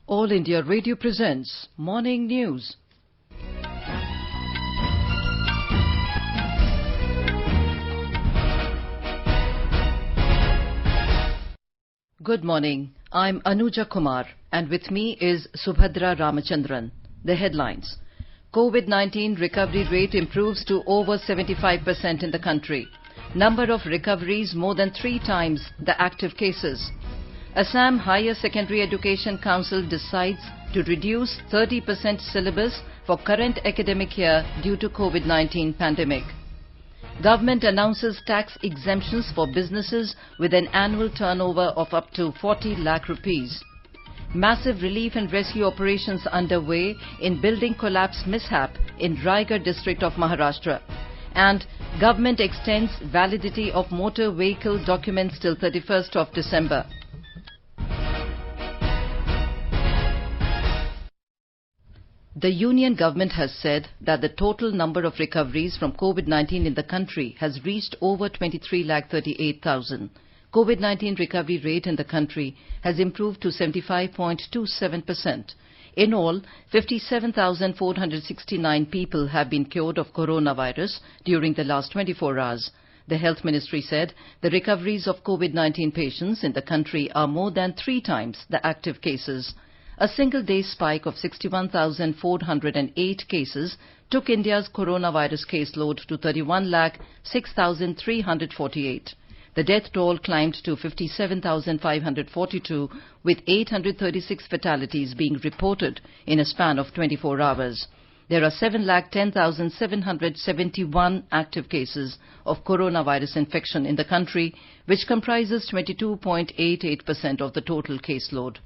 All India Radio presents Morning News. Good morning. I'm Anuja Kumar, and with me is Subhadra Ramachandran. The headlines. COVID-19 recovery rate improves to over 75% in the country. Number of recoveries more than 3 times the active cases. Assam Higher Secondary Education Council decides to reduce 30% syllabus for current academic year due to COVID-19 pandemic. Government announces tax exemptions for businesses with an annual turnover of up to 40 lakh rupees. Massive relief and rescue operations underway in building collapse mishap in Raigad district of Maharashtra. And government extends validity of motor vehicle documents till 31st of December. The Union government has said that the total number of recoveries from COVID-19 in the country has reached over 23,38,000. COVID-19 recovery rate in the country has improved to 75.27%. In all, 57,469 people have been cured of coronavirus during the last 24 hours. The Health Ministry said the recoveries of COVID-19 patients in the country are more than 3 times the active cases. A single-day spike of 61,408 cases took India's coronavirus caseload to 31,06,348. The death toll climbed to 57,542, with 836 fatalities being reported in a span of 24 hours. There are 7,10,771 active cases of coronavirus infection in the country, which comprises 22.88% of the total caseload.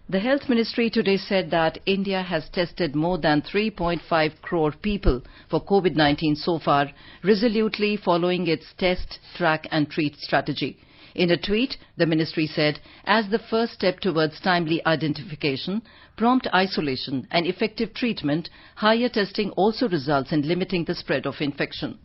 The Health Ministry today said that India has tested more than 3.5 crore people for COVID-19 so far, resolutely following its test, track and treat strategy. In a tweet, the ministry said, as the first step towards timely identification, prompt isolation and effective treatment, higher testing also results in limiting the spread of infection.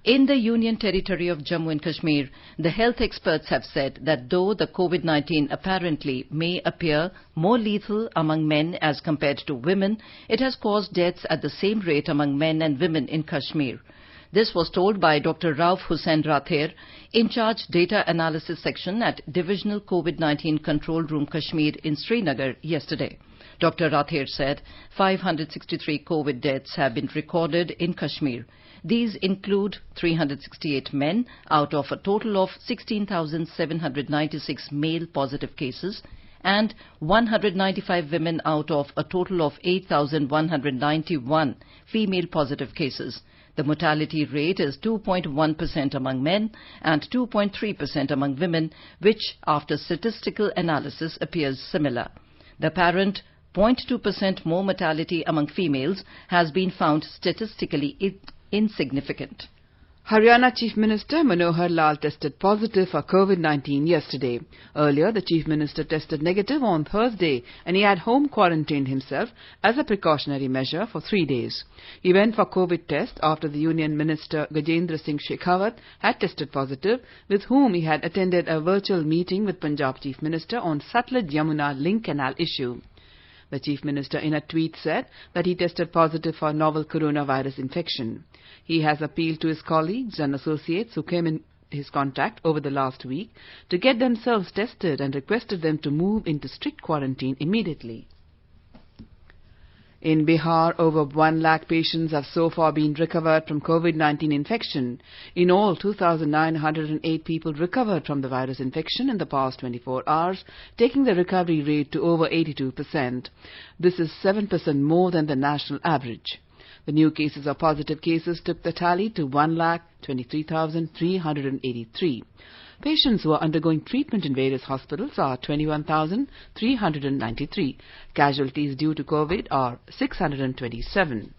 In the Union Territory of Jammu and Kashmir, the health experts have said that though the COVID-19 apparently may appear more lethal among men as compared to women, it has caused deaths at the same rate among men and women in Kashmir. This was told by Dr. Rauf Hussain Rather, in charge data analysis section at Divisional COVID-19 Control Room Kashmir in Srinagar yesterday. Dr. Rather said 563 COVID deaths have been recorded in Kashmir. These include 368 men out of a total of 16,796 male positive cases and 195 women out of a total of 8,191 female positive cases. The mortality rate is 2.1% among men and 2.3% among women, which after statistical analysis appears similar. The apparent 0.2% more mortality among females has been found statistically insignificant. Haryana Chief Minister Manohar Lal tested positive for COVID-19 yesterday. Earlier, the Chief Minister tested negative on Thursday and he had home quarantined himself as a precautionary measure for 3 days. He went for COVID test after the Union Minister Gajendra Singh Shekhawat had tested positive, with whom he had attended a virtual meeting with Punjab Chief Minister on Sutlej-Yamuna link canal issue. The Chief Minister in a tweet said that he tested positive for novel coronavirus infection. He has appealed to his colleagues and associates who came in his contact over the last week to get themselves tested and requested them to move into strict quarantine immediately. In Bihar, over 1 lakh patients have so far been recovered from COVID-19 infection. In all, 2,908 people recovered from the virus infection in the past 24 hours, taking the recovery rate to over 82%. This is 7% more than the national average. The new cases or positive cases took the tally to 1,23,383. Patients who are undergoing treatment in various hospitals are 21,393. Casualties due to COVID are 627.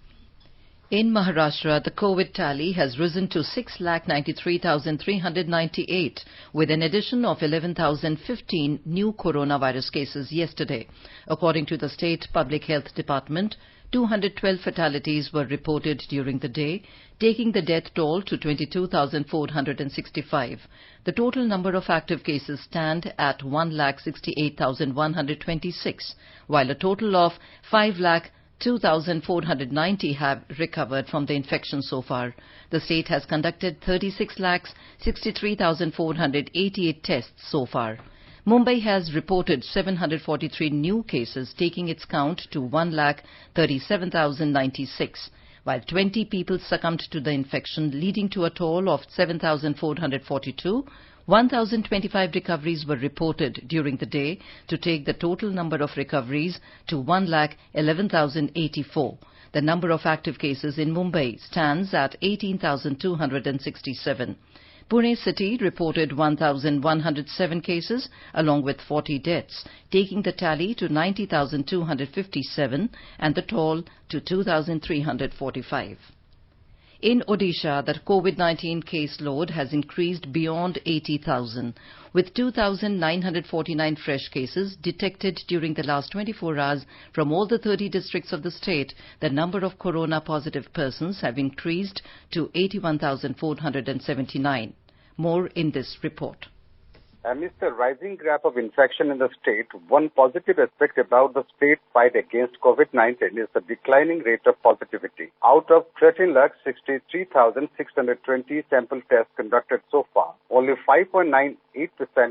In Maharashtra, the COVID tally has risen to 6,93,398, with an addition of 11,015 new coronavirus cases yesterday. According to the State Public Health Department, 212 fatalities were reported during the day, taking the death toll to 22,465. The total number of active cases stand at 1,68,126, while a total of 5,02,490 have recovered from the infection so far. The state has conducted 36,63,488 tests so far. Mumbai has reported 743 new cases, taking its count to 1,37,096, while 20 people succumbed to the infection, leading to a toll of 7,442. 1,025 recoveries were reported during the day to take the total number of recoveries to 1,11,084. The number of active cases in Mumbai stands at 18,267. Pune city reported 1,107 cases along with 40 deaths, taking the tally to 90,257 and the toll to 2,345. In Odisha, the COVID-19 caseload has increased beyond 80,000, with 2,949 fresh cases detected during the last 24 hours from all the 30 districts of the state. The number of corona-positive persons have increased to 81,479. More in this report. Amidst the rising graph of infection in the state, one positive aspect about the state's fight against COVID-19 is the declining rate of positivity. Out of 13,63,620 sample tests conducted so far, only 5.98%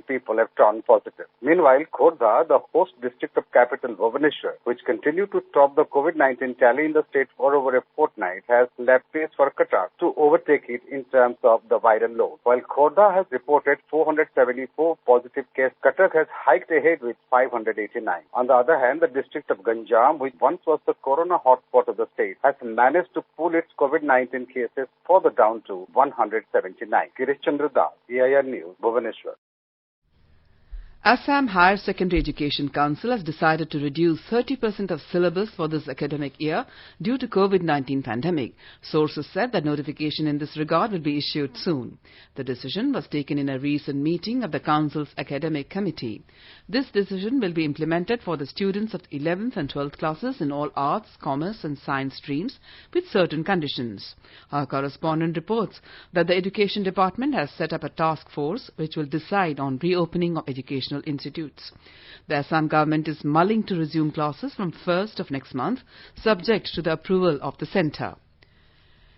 people have turned positive. Meanwhile, Khordha, the host district of capital Bhubaneswar, which continued to top the COVID-19 tally in the state for over a fortnight, has left pace for Cuttack to overtake it in terms of the viral load. While Khordha has reported 474 positive cases, Cuttack has hiked ahead with 589. On the other hand, the district of Ganjam, which once was the corona hotspot of the state, has managed to pull its COVID-19 cases further down to 179. Girish Chandra Das, AIR News, Bhubaneswar. Assam Higher Secondary Education Council has decided to reduce 30% of syllabus for this academic year due to COVID-19 pandemic. Sources said that notification in this regard will be issued soon. The decision was taken in a recent meeting of the Council's Academic Committee. This decision will be implemented for the students of 11th and 12th classes in all arts, commerce and science streams with certain conditions. Our correspondent reports that the Education Department has set up a task force which will decide on reopening of educational institutes. The Assam government is mulling to resume classes from 1st of next month, subject to the approval of the centre.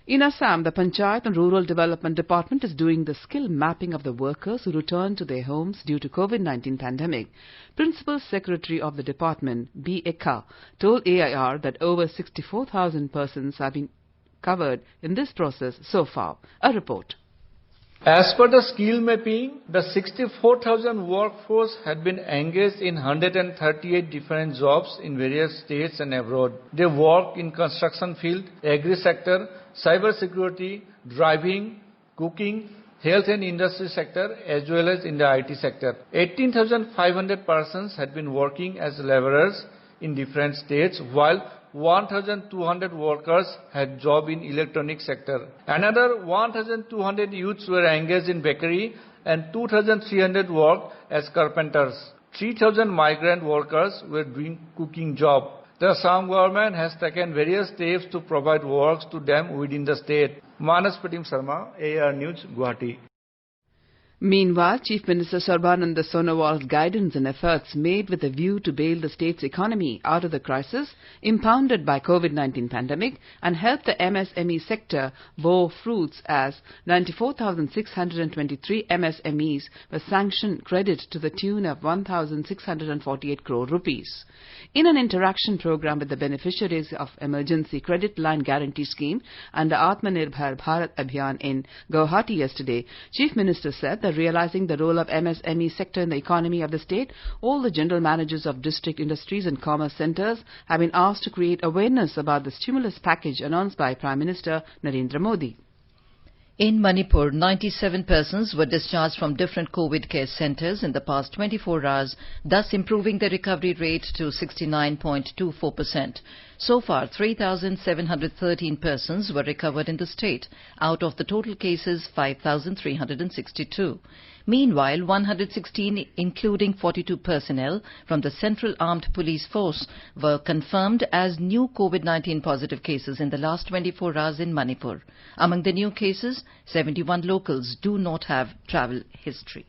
In Assam, the Panchayat and Rural Development Department is doing the skill mapping of the workers who returned to their homes due to COVID-19 pandemic. Principal Secretary of the department, B. Ekka, told AIR that over 64,000 persons have been covered in this process so far. A report. As per the skill mapping, the 64,000 workforce had been engaged in 138 different jobs in various states and abroad. They work in construction field, agri sector, cyber security, driving, cooking, health and industry sector as well as in the IT sector. 18,500 persons had been working as laborers in different states, while 1,200 workers had job in electronic sector. Another 1,200 youths were engaged in bakery and 2,300 worked as carpenters. 3,000 migrant workers were doing cooking job. The Assam government has taken various steps to provide works to them within the state. Manas Pratim Sharma, AIR News, Guwahati. Meanwhile, Chief Minister Sarbananda Sonowal's guidance and efforts made with a view to bail the state's economy out of the crisis impounded by COVID-19 pandemic and help the MSME sector bore fruits as 94,623 MSMEs were sanctioned credit to the tune of 1,648 crore rupees. In an interaction program with the beneficiaries of Emergency Credit Line Guarantee Scheme and the Atmanirbhar Bharat Abhiyan in Guwahati yesterday, Chief Minister said that realizing the role of MSME sector in the economy of the state, all the general managers of district industries and commerce centres have been asked to create awareness about the stimulus package announced by Prime Minister Narendra Modi. In Manipur, 97 persons were discharged from different COVID care centres in the past 24 hours, thus improving the recovery rate to 69.24%. So far, 3,713 persons were recovered in the state. Out of the total cases, 5,362. Meanwhile, 116, including 42 personnel from the Central Armed Police Force, were confirmed as new COVID-19 positive cases in the last 24 hours in Manipur. Among the new cases, 71 locals do not have travel history.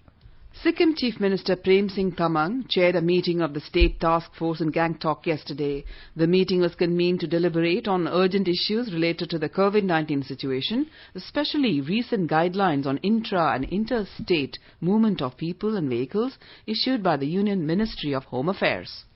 Sikkim Chief Minister Prem Singh Tamang chaired a meeting of the State Task Force in Gangtok yesterday. The meeting was convened to deliberate on urgent issues related to the COVID-19 situation, especially recent guidelines on intra- and interstate movement of people and vehicles issued by the Union Ministry of Home Affairs.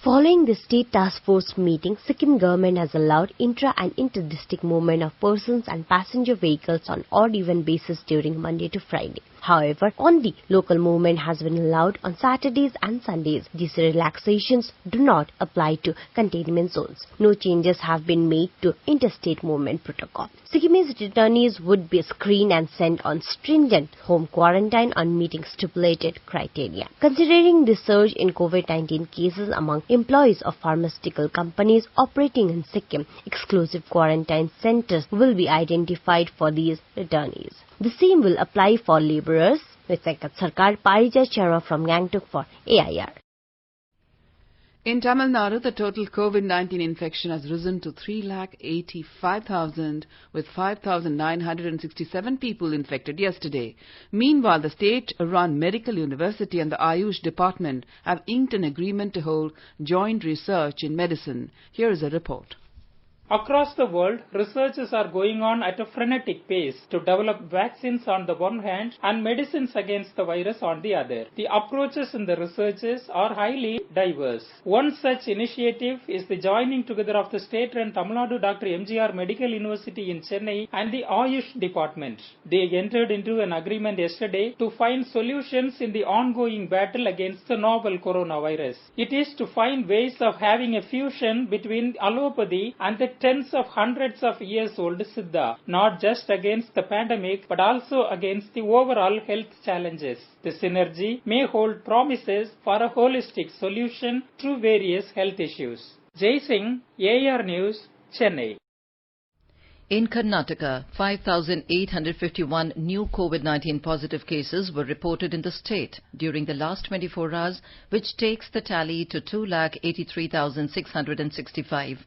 Following the State Task Force meeting, Sikkim government has allowed intra- and inter-district movement of persons and passenger vehicles on odd-even basis during Monday to Friday. However, only local movement has been allowed on Saturdays and Sundays. These relaxations do not apply to containment zones. No changes have been made to interstate movement protocol. Sikkimese returnees would be screened and sent on stringent home quarantine on meeting stipulated criteria. Considering the surge in COVID-19 cases among employees of pharmaceutical companies operating in Sikkim, exclusive quarantine centers will be identified for these returnees. The same will apply for labourers. Visakat Sarkar, Parija Chara from Gangtok for AIR. In Tamil Nadu, the total COVID-19 infection has risen to 385,000, with 5,967 people infected yesterday. Meanwhile, the state-run Medical University and the Ayush Department have inked an agreement to hold joint research in medicine. Here is a report. Across the world, researches are going on at a frenetic pace to develop vaccines on the one hand and medicines against the virus on the other. The approaches in the researches are highly diverse. One such initiative is the joining together of the state-run Tamil Nadu Dr. MGR Medical University in Chennai and the Ayush Department. They entered into an agreement yesterday to find solutions in the ongoing battle against the novel coronavirus. It is to find ways of having a fusion between allopathy and the tens of hundreds of years old Siddha, not just against the pandemic but also against the overall health challenges. The synergy may hold promises for a holistic solution to various health issues. Jai Singh, AR News, Chennai. In Karnataka, 5,851 new COVID-19 positive cases were reported in the state during the last 24 hours, which takes the tally to 2,83,665.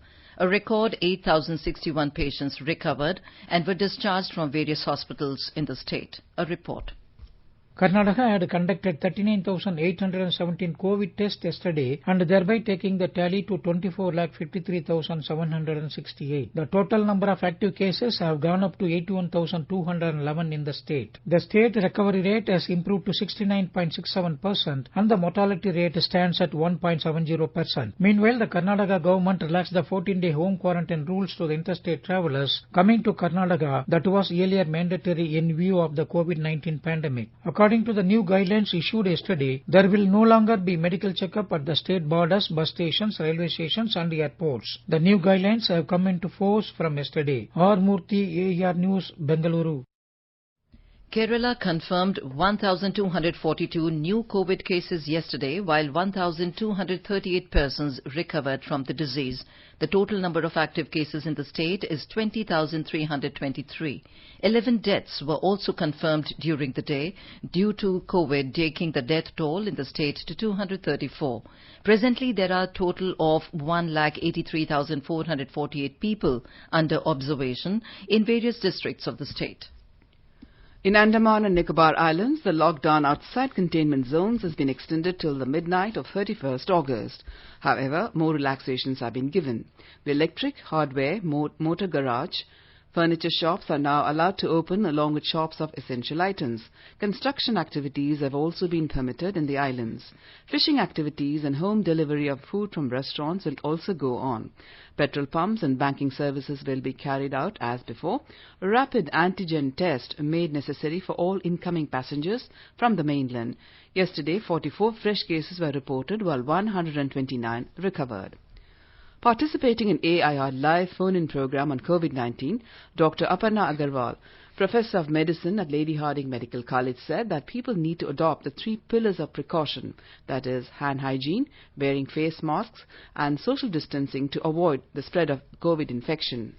A record 8,061 patients recovered and were discharged from various hospitals in the state. A report. Karnataka had conducted 39,817 COVID tests yesterday and thereby taking the tally to 24,53,768. The total number of active cases have gone up to 81,211 in the state. The state recovery rate has improved to 69.67% and the mortality rate stands at 1.70%. Meanwhile, the Karnataka government relaxed the 14-day home quarantine rules to the interstate travellers coming to Karnataka that was earlier mandatory in view of the COVID-19 pandemic. According to the new guidelines issued yesterday, there will no longer be medical checkup at the state borders, bus stations, railway stations and airports. The new guidelines have come into force from yesterday. R. Murthy, AR News, Bengaluru. Kerala confirmed 1,242 new COVID cases yesterday, while 1,238 persons recovered from the disease. The total number of active cases in the state is 20,323. 11 deaths were also confirmed during the day due to COVID, taking the death toll in the state to 234. Presently, there are a total of 1,83,448 people under observation in various districts of the state. In Andaman and Nicobar Islands, the lockdown outside containment zones has been extended till the midnight of 31st August. However, more relaxations have been given. The electric, hardware, motor garage, furniture shops are now allowed to open along with shops of essential items. Construction activities have also been permitted in the islands. Fishing activities and home delivery of food from restaurants will also go on. Petrol pumps and banking services will be carried out as before. A rapid antigen test made necessary for all incoming passengers from the mainland. Yesterday, 44 fresh cases were reported while 129 recovered. Participating in AIR live phone-in program on COVID-19, Dr. Aparna Agarwal Professor of Medicine at Lady Hardinge Medical College said that people need to adopt the 3 pillars of precaution, that is, hand hygiene, wearing face masks, and social distancing to avoid the spread of COVID infection.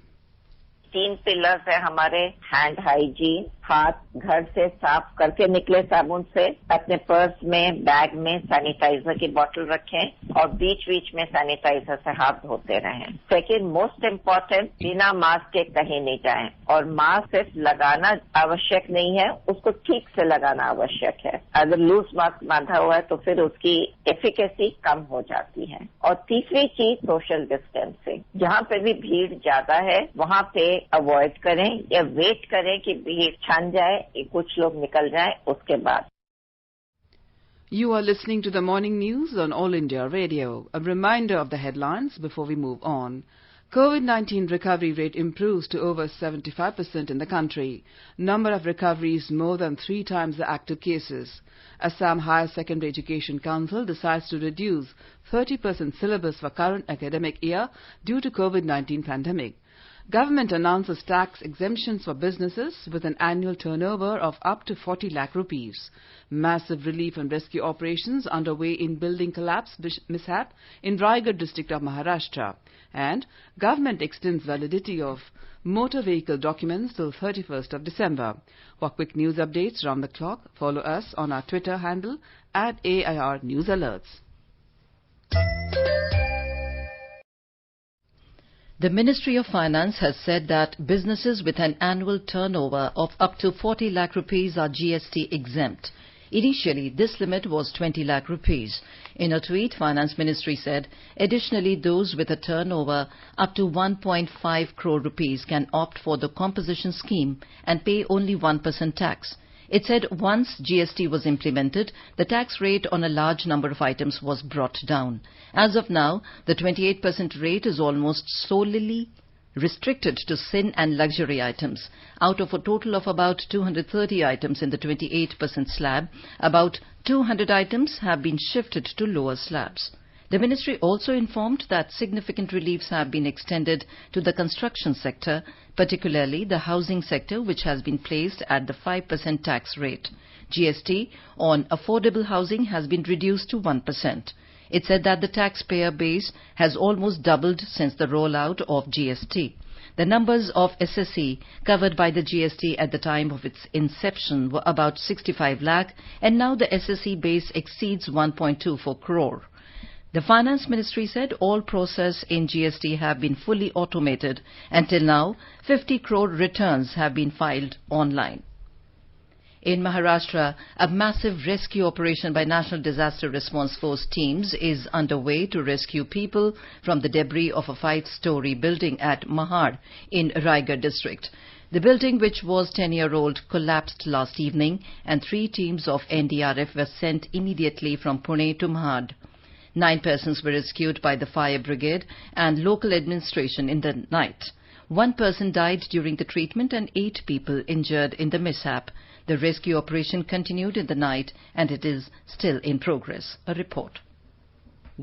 3 pillars है हमारे hand hygiene, हाथ घर से साफ करके निकले साबुन से, अपने पर्स में बैग में सैनिटाइजर की बोतल रखें और बीच बीच में सैनिटाइजर से हाथ धोते रहें। सेकेंड मोस्ट इम्पोर्टेंट, बिना मास्क के कहीं नहीं जाएं और मास्क सिर्फ लगाना आवश्यक नहीं है, उसको ठीक से लगाना आवश्यक है। अगर लूज मास्क बांधा हुआ है तो फिर उसकी एफिकेसी कम हो जाती है। और तीसरी चीज सोशल डिस्टेंसिंग, जहां पे भी भीड़ ज्यादा है वहां पे अवॉइड करें या वेट करें कि भीड़ छन जाए, कुछ लोग निकल जाए उसके बाद। You are listening to the morning news on All India Radio. A reminder of the headlines before we move on. COVID-19 recovery rate improves to over 75% in the country. Number of recoveries more than 3 times the active cases. Assam Higher Secondary Education Council decides to reduce 30% syllabus for current academic year due to COVID-19 pandemic. Government announces tax exemptions for businesses with an annual turnover of up to 40 lakh rupees. Massive relief and rescue operations underway in building collapse mishap in Raigad district of Maharashtra. And government extends validity of motor vehicle documents till 31st of December. For quick news updates round the clock, follow us on our Twitter handle @AIR News Alerts. The Ministry of Finance has said that businesses with an annual turnover of up to 40 lakh rupees are GST exempt. Initially, this limit was 20 lakh rupees. In a tweet, Finance Ministry said, additionally, those with a turnover up to 1.5 crore rupees can opt for the composition scheme and pay only 1% tax. It said once GST was implemented, the tax rate on a large number of items was brought down. As of now, the 28% rate is almost solely restricted to sin and luxury items. Out of a total of about 230 items in the 28% slab, about 200 items have been shifted to lower slabs. The ministry also informed that significant reliefs have been extended to the construction sector, particularly the housing sector, which has been placed at the 5% tax rate. GST on affordable housing has been reduced to 1%. It said that the taxpayer base has almost doubled since the rollout of GST. The numbers of SSE covered by the GST at the time of its inception were about 65 lakh, and now the SSE base exceeds 1.24 crore. The Finance Ministry said all process in GST have been fully automated. Until now, 50 crore returns have been filed online. In Maharashtra, a massive rescue operation by National Disaster Response Force teams is underway to rescue people from the debris of a 5-story building at Mdhabad in Raigad district. The building, which was 10-year-old, collapsed last evening, and 3 teams of NDRF were sent immediately from Pune to Mdhabad. 9 persons were rescued by the fire brigade and local administration in the night. 1 person died during the treatment and 8 people injured in the mishap. The rescue operation continued in the night and it is still in progress. A report.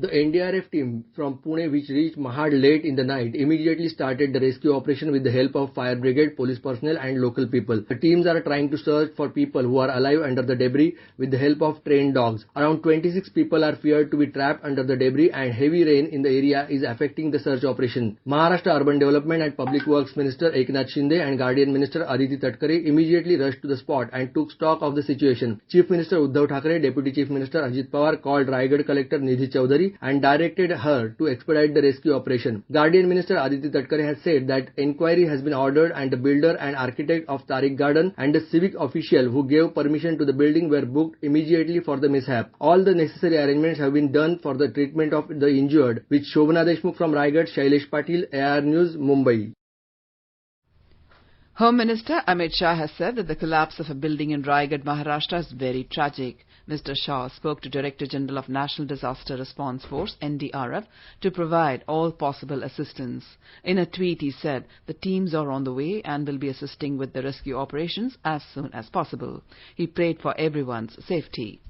The NDRF team from Pune, which reached Mdhabad late in the night, immediately started the rescue operation with the help of fire brigade, police personnel and local people. The teams are trying to search for people who are alive under the debris with the help of trained dogs. Around 26 people are feared to be trapped under the debris, and heavy rain in the area is affecting the search operation. Maharashtra Urban Development and Public Works Minister Eknath Shinde and Guardian Minister Aditi Tatkare immediately rushed to the spot and took stock of the situation. Chief Minister Uddhav Thackeray, Deputy Chief Minister Ajit Pawar called Raigad Collector Nidhi Chaudhary and directed her to expedite the rescue operation. Guardian Minister Aditi Tatkare has said that inquiry has been ordered and the builder and architect of Tariq Garden and the civic official who gave permission to the building were booked immediately for the mishap. All the necessary arrangements have been done for the treatment of the injured. With Shobhana Deshmukh from Raigad, Shailesh Patil, AR News, Mumbai. Home Minister Amit Shah has said that the collapse of a building in Raigad, Maharashtra is very tragic. Mr. Shah spoke to Director General of National Disaster Response Force, NDRF, to provide all possible assistance. In a tweet, he said the teams are on the way and will be assisting with the rescue operations as soon as possible. He prayed for everyone's safety.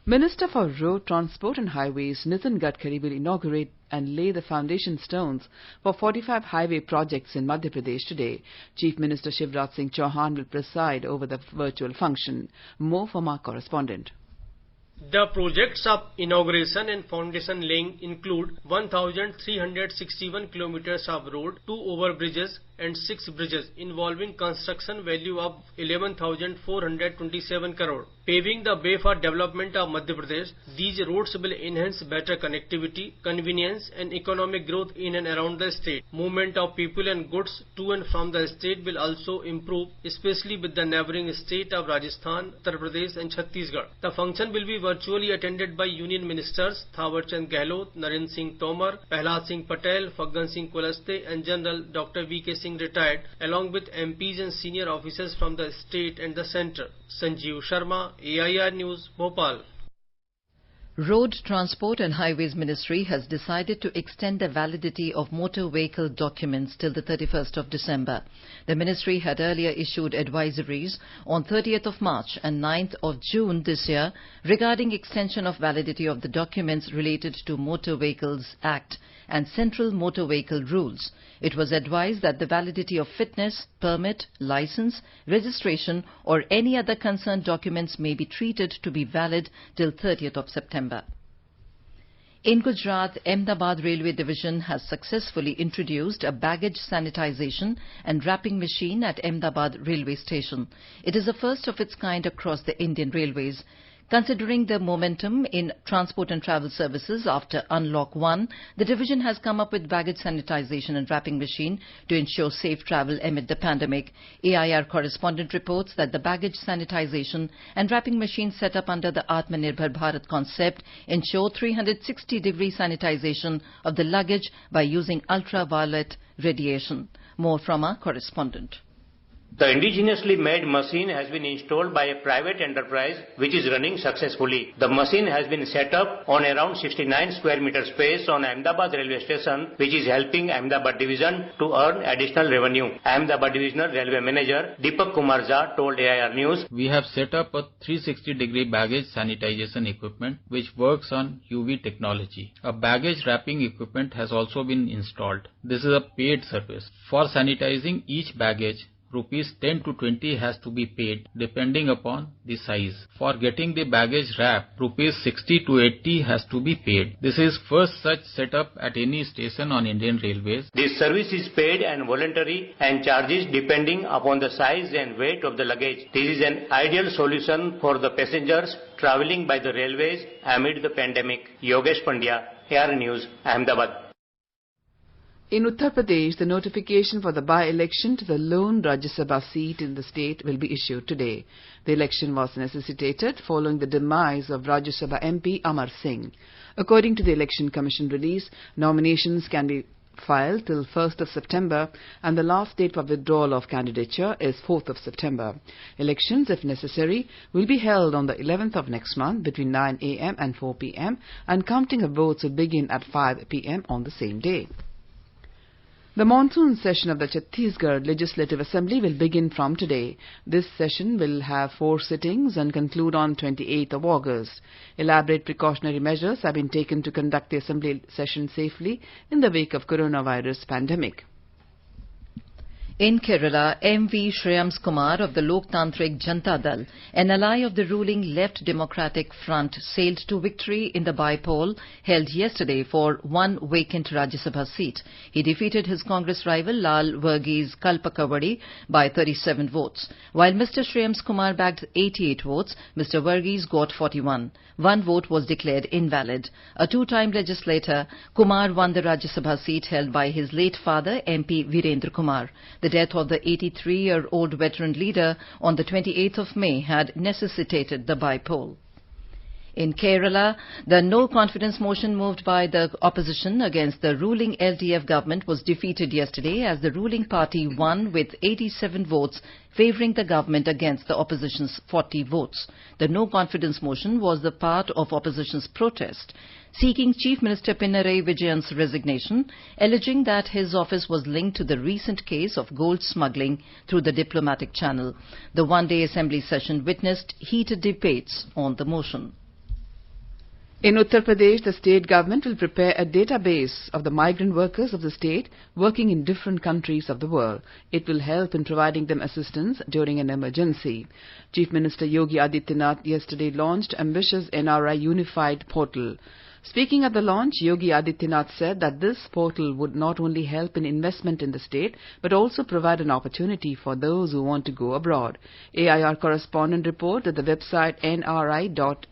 Minister for Road Transport and Highways Nitin Gadkari will inaugurate and lay the foundation stones for 45 highway projects in Madhya Pradesh today. Chief Minister Shivraj Singh Chauhan will preside over the virtual function. More from our correspondent. The projects of inauguration and foundation laying include 1,361 kilometers of road, 2 overbridges and 6 bridges involving construction value of 11,427 crore. Paving the way for development of Madhya Pradesh, these roads will enhance better connectivity, convenience and economic growth in and around the state. Movement of people and goods to and from the state will also improve, especially with the neighboring state of Rajasthan, Uttar Pradesh and Chhattisgarh. The function will be virtually attended by Union Ministers Thawar Chand Gehlot, Narendra Singh Tomar, Prahlad Singh Patel, Faggan Singh Kulaste and General Dr. V.K. Singh retired, along with MPs and senior officers from the state and the centre. Sanjeev Sharma, AIR News, Bhopal. Road Transport and Highways Ministry has decided to extend the validity of motor vehicle documents till the 31st of December. The ministry had earlier issued advisories on 30th of March and 9th of June this year regarding extension of validity of the documents related to Motor Vehicles Act and Central Motor Vehicle Rules. It was advised that the validity of fitness, permit, license, registration or any other concerned documents may be treated to be valid till 30th of September. In Gujarat, Mdhabad Railway Division has successfully introduced a baggage sanitization and wrapping machine at Mdhabad Railway Station. It is the first of its kind across the Indian Railways. Considering the momentum in transport and travel services after Unlock 1, the division has come up with baggage sanitization and wrapping machine to ensure safe travel amid the pandemic. AIR correspondent reports that the baggage sanitization and wrapping machine set up under the Atmanirbhar Bharat concept ensure 360-degree sanitization of the luggage by using ultraviolet radiation. More from our correspondent. The indigenously made machine has been installed by a private enterprise which is running successfully. The machine has been set up on around 69 square meter space on Ahmedabad railway station, which is helping Ahmedabad division to earn additional revenue. Ahmedabad divisional railway manager Deepak Kumar Jha told AIR News, "We have set up a 360-degree baggage sanitization equipment which works on UV technology. A baggage wrapping equipment has also been installed. This is a paid service. For sanitizing each baggage, Rupees 10 to 20 has to be paid depending upon the size. For getting the baggage wrapped, Rupees 60 to 80 has to be paid. This is first such setup at any station on Indian Railways. This service is paid and voluntary and charges depending upon the size and weight of the luggage. This is an ideal solution for the passengers travelling by the railways amid the pandemic." Yogesh Pandya, AIR News, Ahmedabad. In Uttar Pradesh, the notification for the by-election to the lone Rajya Sabha seat in the state will be issued today. The election was necessitated following the demise of Rajya Sabha MP Amar Singh. According to the Election Commission release, nominations can be filed till 1st of September and the last date for withdrawal of candidature is 4th of September. Elections, if necessary, will be held on the 11th of next month between 9 a.m. and 4 p.m. and counting of votes will begin at 5 p.m. on the same day. The monsoon session of the Chhattisgarh Legislative Assembly will begin from today. This session will have 4 sittings and conclude on 28th of August. Elaborate precautionary measures have been taken to conduct the Assembly session safely in the wake of coronavirus pandemic. In Kerala, M.V. Shreyams Kumar of the Loktantrik Janata Dal, an ally of the ruling Left Democratic Front, sailed to victory in the by-poll held yesterday for one vacant Rajya Sabha seat. He defeated his Congress rival Lal Varghese Kalpakawadi by 37 votes. While Mr. Shreyams Kumar bagged 88 votes, Mr. Varghese got 41. One vote was declared invalid. A two-time legislator, Kumar won the Rajya Sabha seat held by his late father, MP Virendra Kumar. The death of the 83-year-old veteran leader on the 28th of May had necessitated the by-poll. In Kerala, the no-confidence motion moved by the opposition against the ruling LDF government was defeated yesterday as the ruling party won with 87 votes favouring the government against the opposition's 40 votes. The no-confidence motion was the part of opposition's protest seeking Chief Minister Pinarayi Vijayan's resignation, alleging that his office was linked to the recent case of gold smuggling through the diplomatic channel. The one-day assembly session witnessed heated debates on the motion. In Uttar Pradesh, the state government will prepare a database of the migrant workers of the state working in different countries of the world. It will help in providing them assistance during an emergency. Chief Minister Yogi Adityanath yesterday launched ambitious NRI Unified Portal. Speaking at the launch, Yogi Adityanath said that this portal would not only help in investment in the state, but also provide an opportunity for those who want to go abroad. AIR correspondent report that the website nri.up.gov.in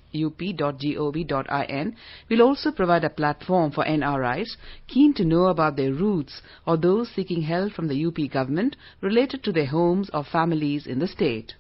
will also provide a platform for NRIs keen to know about their roots or those seeking help from the UP government related to their homes or families in the state.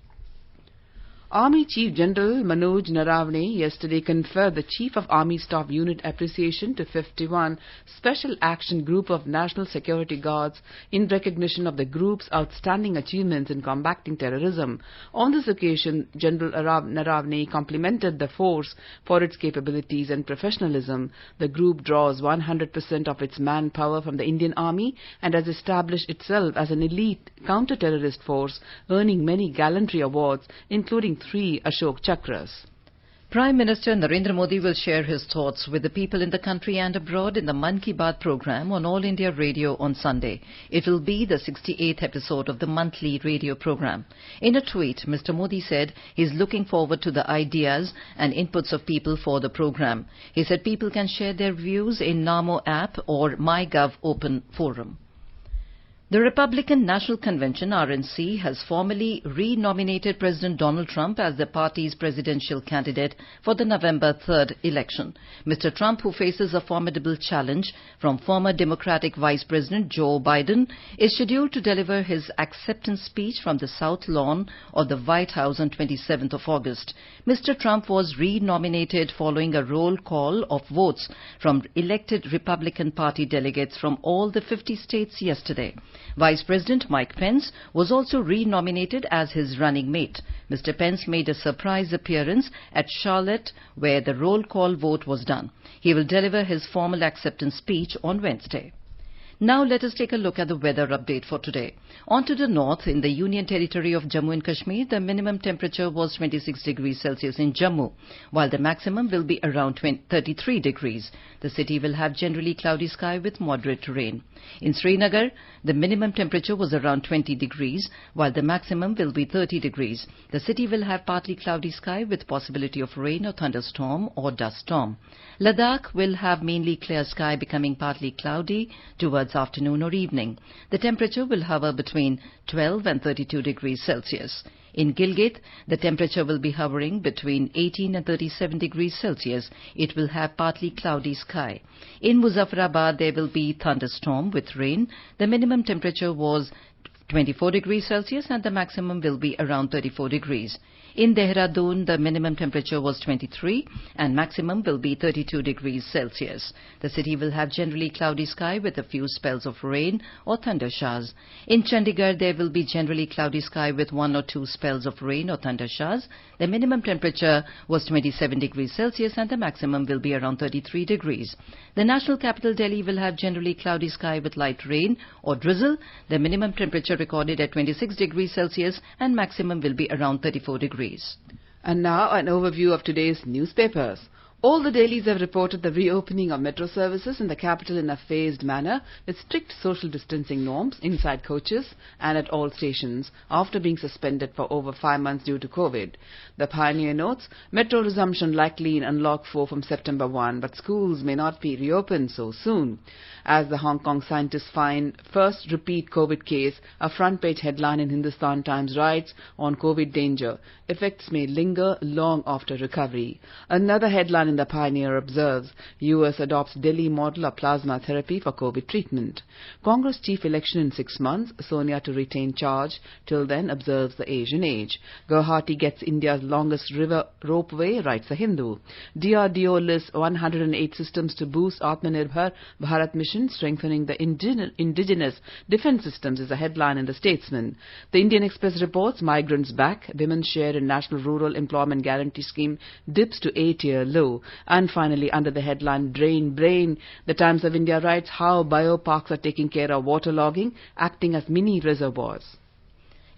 Army Chief General Manoj Naravane yesterday conferred the Chief of Army Staff Unit Appreciation to 51 Special Action Group of National Security Guards in recognition of the group's outstanding achievements in combating terrorism. On this occasion, General Naravane complimented the force for its capabilities and professionalism. The group draws 100% of its manpower from the Indian Army and has established itself as an elite counter-terrorist force, earning many gallantry awards, including 3 Ashok Chakras. Prime Minister Narendra Modi will share his thoughts with the people in the country and abroad in the Man Ki Baat program on All India Radio on Sunday. It will be the 68th episode of the monthly radio program. In a tweet, Mr. Modi said he is looking forward to the ideas and inputs of people for the program. He said people can share their views in Namo app or MyGov Open Forum. The Republican National Convention, RNC, has formally re-nominated President Donald Trump as the party's presidential candidate for the November 3rd election. Mr. Trump, who faces a formidable challenge from former Democratic Vice President Joe Biden, is scheduled to deliver his acceptance speech from the South Lawn of the White House on 27th of August. Mr. Trump was re-nominated following a roll call of votes from elected Republican Party delegates from all the 50 states yesterday. Vice President Mike Pence was also re-nominated as his running mate. Mr. Pence made a surprise appearance at Charlotte, where the roll call vote was done. He will deliver his formal acceptance speech on Wednesday. Now let us take a look at the weather update for today. On to the north, in the Union Territory of Jammu and Kashmir, the minimum temperature was 26 degrees Celsius in Jammu, while the maximum will be around 33 degrees. The city will have generally cloudy sky with moderate rain. In Srinagar, the minimum temperature was around 20 degrees, while the maximum will be 30 degrees. The city will have partly cloudy sky with possibility of rain or thunderstorm or dust storm. Ladakh will have mainly clear sky becoming partly cloudy towards afternoon or evening. The temperature will hover between 12 and 32 degrees Celsius. In Gilgit, the temperature will be hovering between 18 and 37 degrees Celsius. It will have partly cloudy sky. In Muzaffarabad, there will be thunderstorm with rain. The minimum temperature was 24 degrees Celsius and the maximum will be around 34 degrees. In Dehradun, the minimum temperature was 23 and maximum will be 32 degrees Celsius. The city will have generally cloudy sky with a few spells of rain or thunder showers. In Chandigarh, there will be generally cloudy sky with 1 or 2 spells of rain or thunder showers. The minimum temperature was 27 degrees Celsius and the maximum will be around 33 degrees. The national capital Delhi will have generally cloudy sky with light rain or drizzle. The minimum temperature recorded at 26 degrees Celsius and maximum will be around 34 degrees. And now an overview of today's newspapers. All the dailies have reported the reopening of metro services in the capital in a phased manner with strict social distancing norms inside coaches and at all stations after being suspended for over 5 months due to COVID. The Pioneer notes, metro resumption likely in Unlock 4 from September 1, but schools may not be reopened so soon. As the Hong Kong scientists find first repeat COVID case, a front page headline in Hindustan Times writes on COVID danger, effects may linger long after recovery. Another headline in the Pioneer observes, US adopts Delhi model of plasma therapy for COVID treatment. Congress chief election in 6 months, Sonia to retain charge, till then observes the Asian age. Guwahati gets India's longest river ropeway, writes the Hindu. DRDO lists 108 systems to boost Atmanirbhar Bharat mission, strengthening the indigenous defense systems is a headline in the Statesman. The Indian Express reports, migrants back, women's share in National Rural Employment Guarantee Scheme dips to 8-year low. And finally, under the headline Drain Brain, the Times of India writes how bioparks are taking care of waterlogging, acting as mini reservoirs.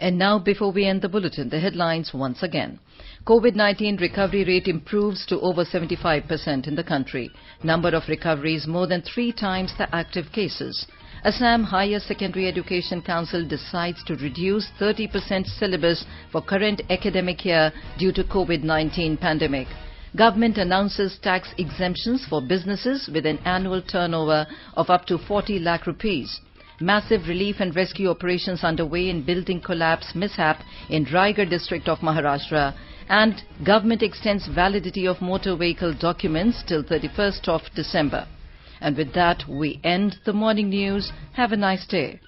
And now, before we end the bulletin, the headlines once again. COVID-19 recovery rate improves to over 75% in the country. Number of recoveries more than 3 times the active cases. Assam Higher Secondary Education Council decides to reduce 30% syllabus for current academic year due to COVID-19 pandemic. Government announces tax exemptions for businesses with an annual turnover of up to 40 lakh rupees. Massive relief and rescue operations underway in building collapse mishap in Raigad district of Maharashtra, and government extends validity of motor vehicle documents till 31st of December. And with that, we end the morning news. Have a nice day.